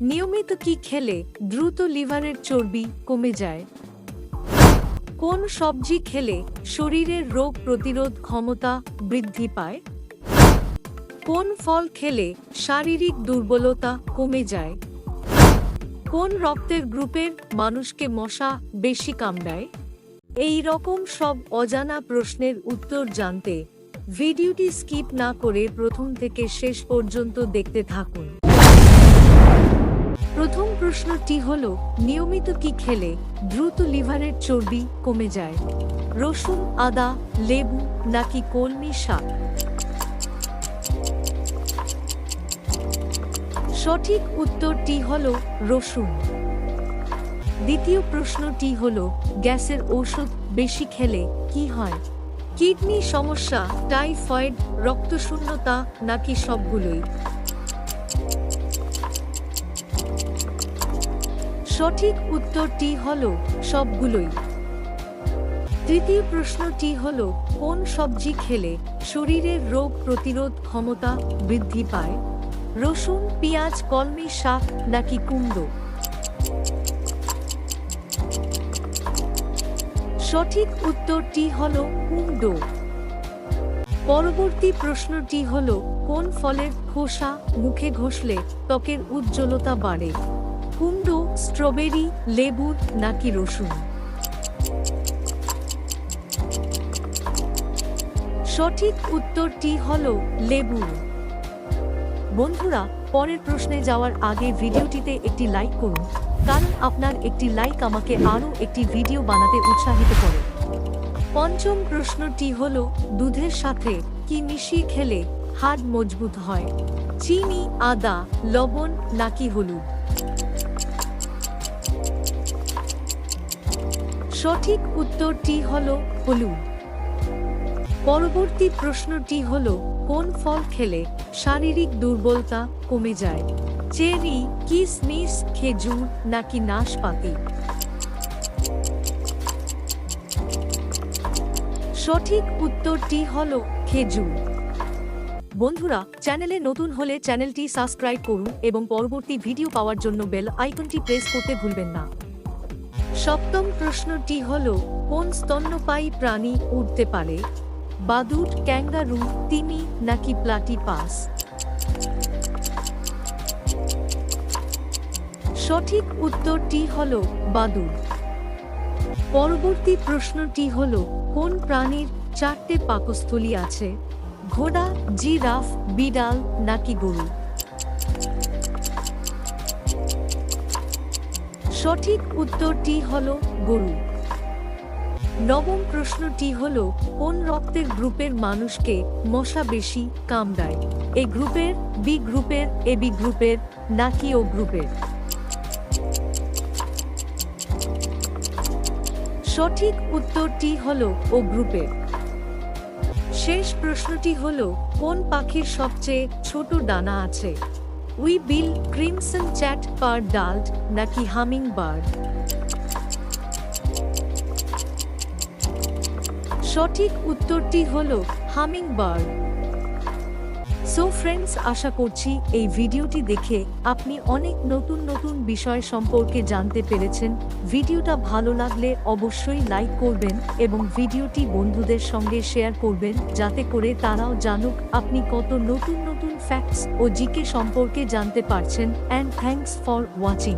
নিয়মিত কি খেলে দ্রুত লিভারের চর্বি কমে যায়? কোন সবজি খেলে শরীরের রোগ প্রতিরোধ ক্ষমতা বৃদ্ধি পায়? কোন ফল খেলে শারীরিক দুর্বলতা কমে যায়? কোন রক্তের গ্রুপের মানুষকে মশা বেশি কামড়ায়? এই রকম সব অজানা প্রশ্নের উত্তর জানতে ভিডিওটি স্কিপ না করে প্রথম থেকে শেষ পর্যন্ত দেখতে থাকুন। প্রথম প্রশ্নটি হলো, নিয়মিত কি খেলে দ্রুত লিভারের চর্বি কমে যায়? রসুন, আদা, লেবু নাকি কলমি শাক? সঠিক উত্তরটি হলো রসুন। দ্বিতীয় প্রশ্নটি হলো, গ্যাসের ঔষধ বেশি খেলে কি হয়? কিডনি সমস্যা, টাইফয়েড, রক্তশূন্যতা নাকি সবগুলোই? সঠিক উত্তরটি হলো সবগুলোই। তৃতীয় প্রশ্নটি হলো, কোন সবজি খেলে শরীরের রোগ প্রতিরোধ ক্ষমতা বৃদ্ধি পায়? রসুন, পেঁয়াজ, কলমি শাক নাকি কুমড়ো? সঠিক উত্তরটি হলো কুমড়ো। পরবর্তী প্রশ্নটি হলো, কোন ফলের খোসা মুখে ঘষলে ত্বকের উজ্জ্বলতা বাড়ে? কুমড়ো, স্ট্রবেরি, লেবু নাকি রসুন? সঠিক উত্তরটি হলো লেবু। বন্ধুরা, পরের প্রশ্নে যাওয়ার আগে ভিডিওটিতে একটি লাইক করুন, কারণ আপনার একটি লাইক আমাকে আরও একটি ভিডিও বানাতে উৎসাহিত করে। পঞ্চম প্রশ্নটি হলো, দুধের সাথে কি মিশিয়ে খেলে হাড় মজবুত হয়? চিনি, আদা, লবণ নাকি হলুদ? সঠিক উত্তরটি হলো হলুদ। পরবর্তী প্রশ্নটি হলো, কোন ফল খেলে শারীরিক দুর্বলতা কমে যায়? চেরি, কিশমিশ, খেজুর নাকি নাশপাতি? সঠিক উত্তরটি হলো খেজুর। বন্ধুরা, চ্যানেলে নতুন হলে চ্যানেলটি সাবস্ক্রাইব করুন এবং পরবর্তী ভিডিও পাওয়ার জন্য বেল আইকনটি প্রেস করতে ভুলবেন না। সপ্তম প্রশ্নটি হলো, কোন স্তন্যপায়ী প্রাণী উড়তে পারে? বাদুড়, ক্যাঙ্গারু, তিমি নাকি প্লাটিপাস? সঠিক উত্তরটি হলো বাদুড়। পরবর্তী প্রশ্নটি হলো, কোন প্রাণীর 4টে পাকস্থলী আছে? ঘোড়া, জিরাফ, বিড়াল নাকি গরু? সঠিক উত্তরটি হলো গরু। নবম প্রশ্নটি হলো, কোন রক্তের গ্রুপের মানুষকে মশা বেশি কামড়ায়? এ গ্রুপের, বি গ্রুপের, এবি গ্রুপের নাকি ও গ্রুপের? সঠিক উত্তরটি হলো ও গ্রুপের। শেষ প্রশ্নটি হলো, কোন পাখির সবচেয়ে ছোট ডানা আছে? উইবিল, ক্রিমসন চ্যাট পারডাল্ট নাকি হামিং বার্ড? সঠিক উত্তরটি হলো হামিং বার্ড। সো ফ্রেন্ডস, আশা করছি এই ভিডিওটি দেখে আপনি অনেক নতুন নতুন বিষয় সম্পর্কে জানতে পেরেছেন। ভিডিওটা ভালো লাগলে অবশ্যই লাইক করবেন এবং ভিডিওটি বন্ধুদের সঙ্গে শেয়ার করবেন, যাতে করে তারাও জানুক আপনি কত নতুন নতুন ফ্যাক্টস ও জিকে সম্পর্কে জানতে পারছেন। And thanks for watching.